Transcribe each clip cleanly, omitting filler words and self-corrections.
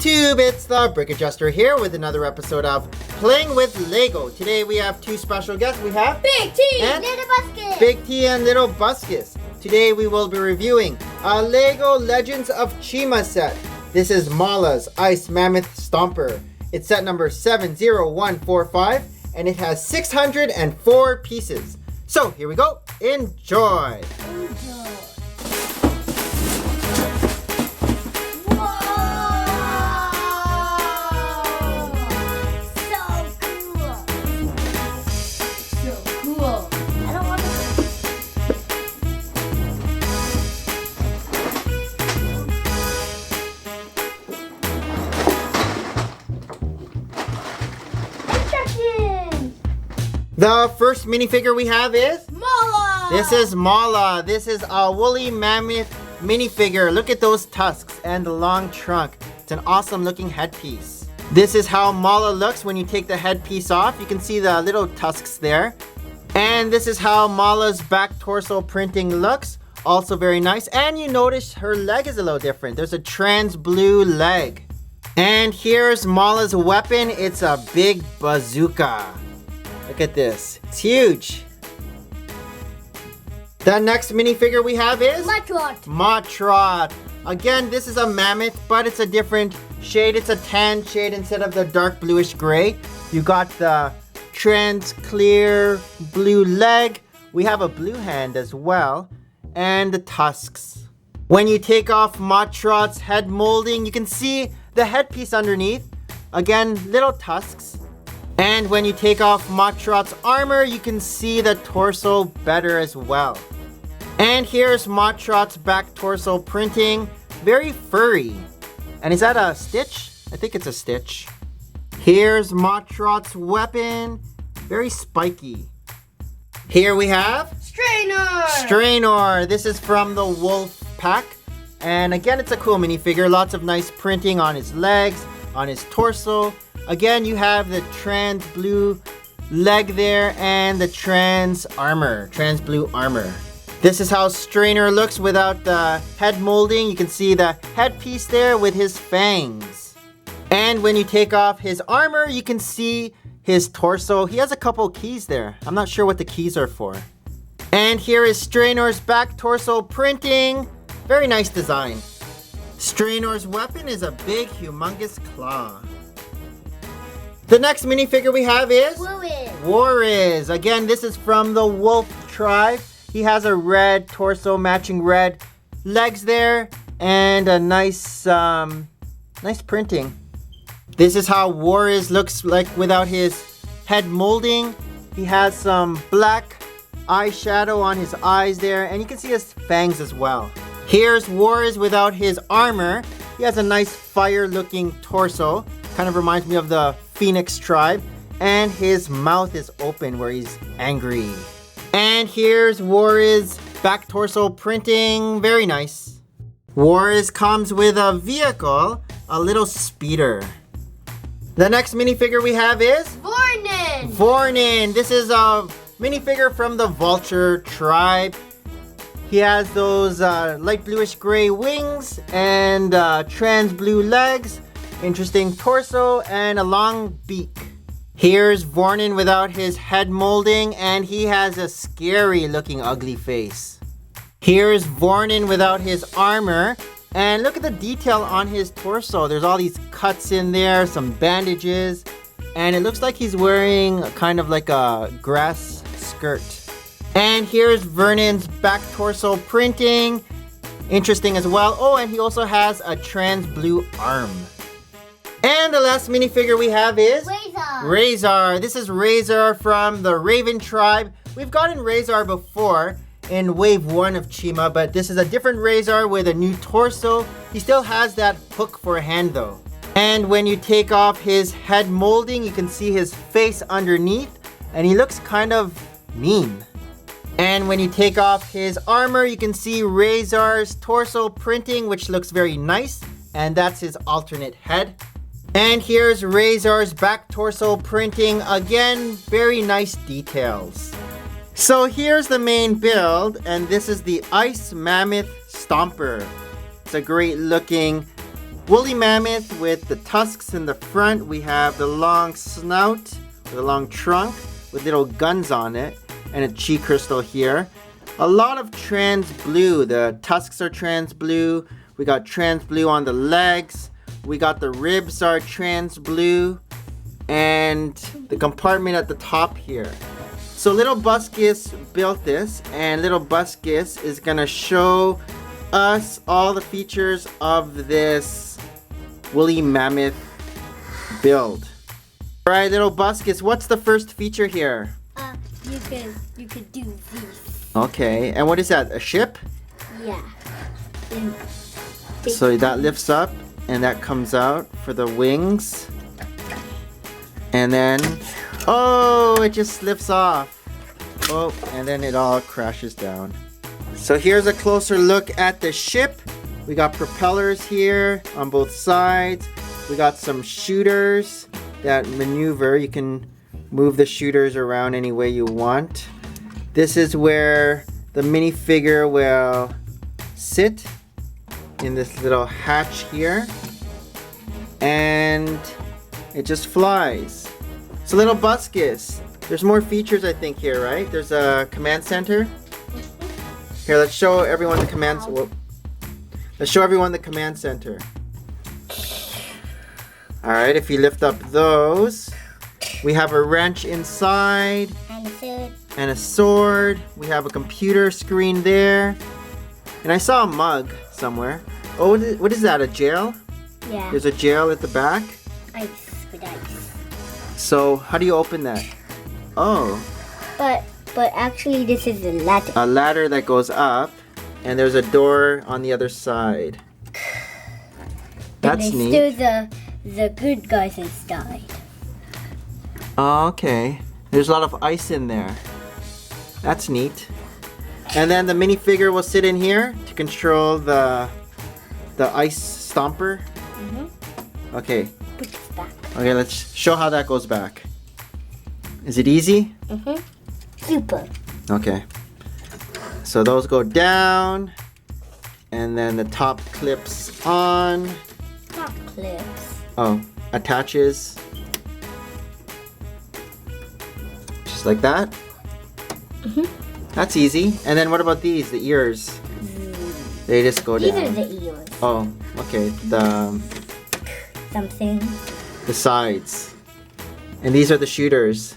YouTube, it's the Brick Adjuster here with another episode of Playing with Lego. Today we have two special guests. We have Big T and Little Buskus. Big T and Little Buskus. Today we will be reviewing a Lego Legends of Chima set. This is Maula's Ice Mammoth Stomper. It's set number 70145 and it has 604 pieces. So here we go. Enjoy! The first minifigure we have is Maula. This is Maula. This is a woolly mammoth minifigure. Look at those tusks and the long trunk. It's an awesome looking headpiece. This is how Maula looks when you take the headpiece off. You can see the little tusks there. And this is how Maula's back torso printing looks. Also very nice. And you notice her leg is a little different. There's a trans blue leg. And here's Maula's weapon. It's a big bazooka. Look at this. It's huge. The next minifigure we have is Motrot. Again, this is a mammoth, but it's a different shade. It's a tan shade instead of the dark bluish gray. You got the trans clear blue leg. We have a blue hand as well. And the tusks. When you take off Motrot's head molding, you can see the headpiece underneath. Again, little tusks. And when you take off Motrot's armor, you can see the torso better as well. And here's Motrot's back torso printing. Very furry. And is that a stitch? I think it's a stitch. Here's Motrot's weapon. Very spiky. Here we have Strainor. This is from the Wolf Pack. And again, it's a cool minifigure. Lots of nice printing on his legs, on his torso. Again, you have the trans blue leg there and the trans blue armor. This is how Strainor looks without the head molding. You can see the headpiece there with his fangs. And when you take off his armor, you can see his torso. He has a couple keys there. I'm not sure what the keys are for. And here is Strainor's back torso printing. Very nice design. Strainor's weapon is a big, humongous claw. The next minifigure we have is Wariz. Again, this is from the Wolf tribe. He has a red torso, matching red legs there, and a nice printing. This is how Wariz looks like without his head molding. He has some black eyeshadow on his eyes there, and you can see his fangs as well. Here's Wariz without his armor. He has a nice fire-looking torso. Kind of reminds me of the Phoenix tribe. And his mouth is open where he's angry. And here's Wariz back torso printing. Very nice. Wariz comes with a vehicle, a little speeder. The next minifigure we have is Vornin. This is a minifigure from the Vulture tribe. He has those light bluish gray wings and trans blue legs. Interesting torso and a long beak. Here's Vornin without his head molding, and he has a scary looking ugly face. Here's Vornin without his armor, and look at the detail on his torso. There's all these cuts in there, some bandages, and it looks like he's wearing kind of like a grass skirt. And here's Vornin's back torso printing. Interesting as well. Oh, and he also has a trans blue arm. And the last minifigure we have is Razor. This is Razor from the Raven tribe. We've gotten Razor before in Wave 1 of Chima, but this is a different Razor with a new torso. He still has that hook for a hand though. And when you take off his head molding, you can see his face underneath, and he looks kind of mean. And when you take off his armor, you can see Razor's torso printing, which looks very nice, and that's his alternate head. And here's Razor's back torso printing. Again, very nice details. So here's the main build, and this is the Ice Mammoth Stomper. It's a great looking woolly mammoth with the tusks in the front. We have the long snout with a long trunk with little guns on it and a chi crystal here. A lot of trans blue. The tusks are trans blue. We got trans blue on the legs. We got the ribs are trans blue. And the compartment at the top here. So Little Buskus built this, and Little Buskus is gonna show us all the features of this woolly mammoth build. All right, Little Buskus, what's the first feature here? You could do this. Okay, and what is that? A ship? Yeah. So that lifts up and that comes out for the wings. And then, oh, it just lifts off. Oh, and then it all crashes down. So here's a closer look at the ship. We got propellers here on both sides. We got some shooters that maneuver. You can move the shooters around any way you want. This is where the minifigure will sit in this little hatch here. And it just flies. So Little Buskus, there's more features I think here, right? There's a command center. Here, let's show everyone the command. Let's show everyone the command center. All right, if you lift up those, we have a wrench inside. And a sword. And a sword. We have a computer screen there. And I saw a mug somewhere. Oh, what is that? A jail? Yeah. There's a jail at the back. Ice with ice. So how do you open that? Oh. But actually this is a ladder. A ladder that goes up, and there's a door on the other side. That's neat. There's still the good guys inside. Oh, okay. There's a lot of ice in there. That's neat. And then the minifigure will sit in here to control the Ice Stomper. Mm-hmm. Okay. Put this back. Okay, let's show how that goes back. Is it easy? Mm-hmm. Super. Okay. So those go down, and then the top clips on. Top clips. Oh, attaches. Just like that. Mm-hmm. That's easy. And then what about these? The ears? They just go These down. are the ears. Oh, okay. Something. The sides. And these are the shooters.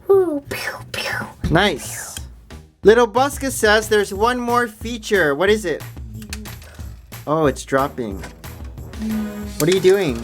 Ooh, pew, pew. Nice. Little Buskus says there's one more feature. What is it? Oh, it's dropping. What are you doing?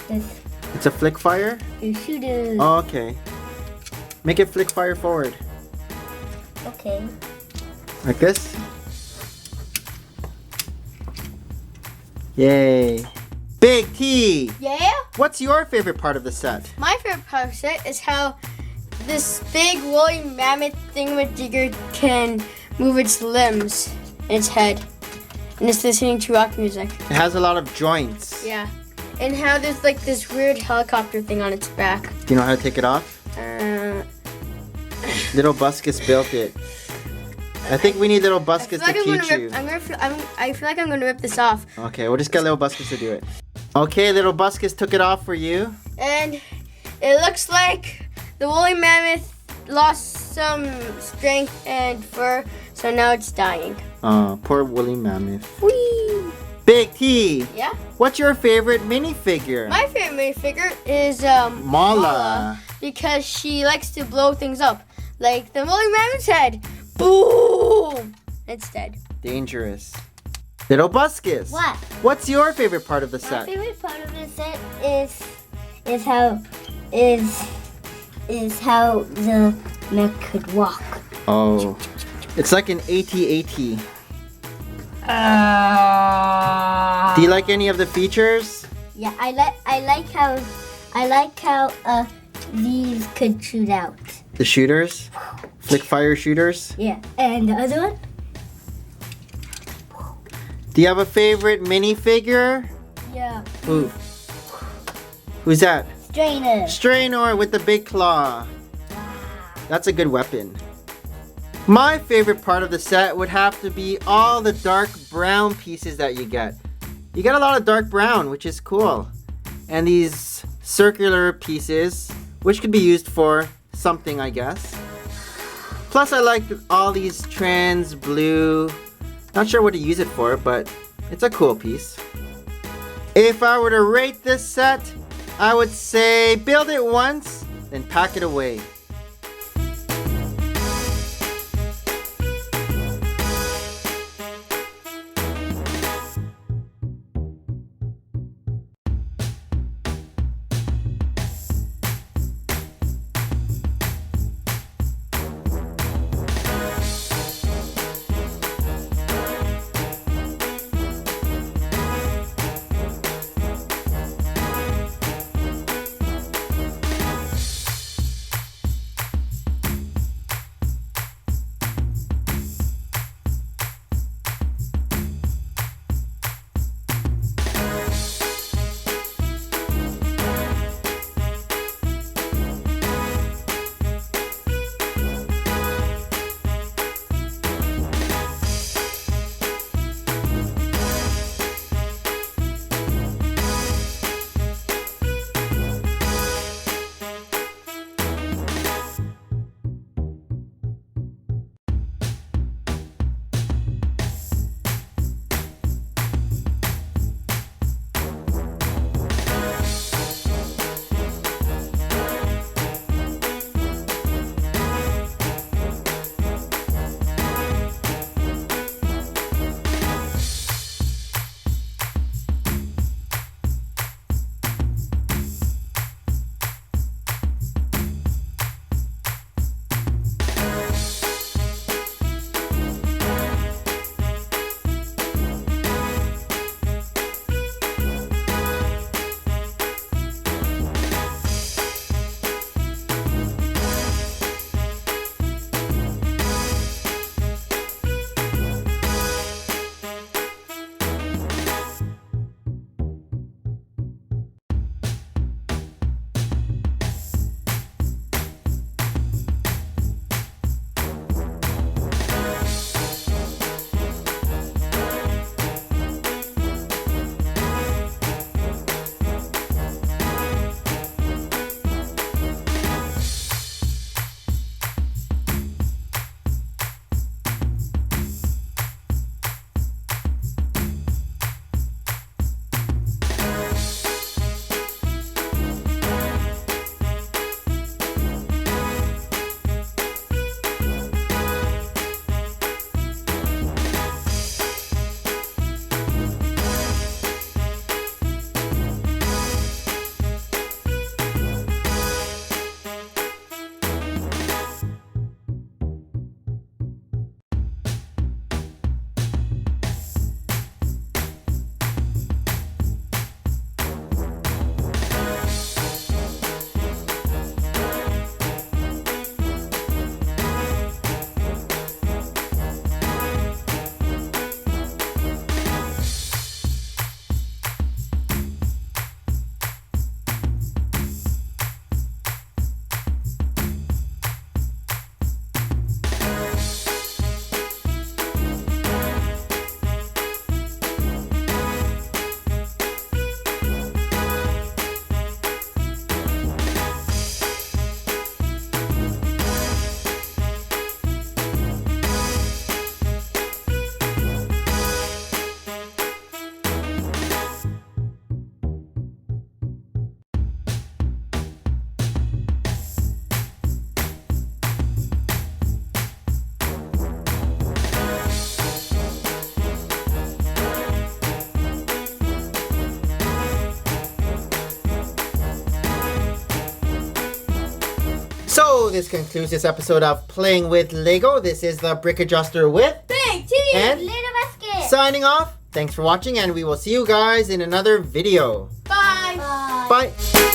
This. It's a flick fire? The shooters. Oh, okay. Make it flick fire forward. Okay. Like this? Yay. Big T! Yeah? What's your favorite part of the set? My favorite part of the set is how this big woolly mammoth thingamajigger can move its limbs and its head. And it's listening to rock music. It has a lot of joints. Yeah. And how there's like this weird helicopter thing on its back. Do you know how to take it off? Little Buskus built it. I think we need Little Buskus to teach you. I feel like I'm gonna rip this off. Okay, we'll just get Little Buskus to do it. Okay, Little Buskus took it off for you. And it looks like the woolly mammoth lost some strength and fur, so now it's dying. Oh, poor woolly mammoth. Whee! Big T! Yeah? What's your favorite minifigure? My favorite minifigure is Maula. because she likes to blow things up. Like the woolly mammoth's head. Boom! It's dead. Dangerous. Little Buskus. What? What's your favorite part of the My set? favorite part of the set is how the mech could walk. Oh, it's like an AT-AT. Do you like any of the features? Yeah, I like how these could shoot out. The shooters? Flick fire shooters? Yeah, and the other one? Do you have a favorite minifigure? Yeah. Who's that? Strainer. Strainer with the big claw. That's a good weapon. My favorite part of the set would have to be all the dark brown pieces that you get. You get a lot of dark brown, which is cool. And these circular pieces, which could be used for something, I guess. Plus I like all these trans blue. Not sure what to use it for, but it's a cool piece. If I were to rate this set, I would say build it once, then pack it away. So this concludes this episode of Playing with Lego. This is the Brick Adjuster with Big T and Little Buskus. Signing off. Thanks for watching, and we will see you guys in another video. Bye. Bye. Bye.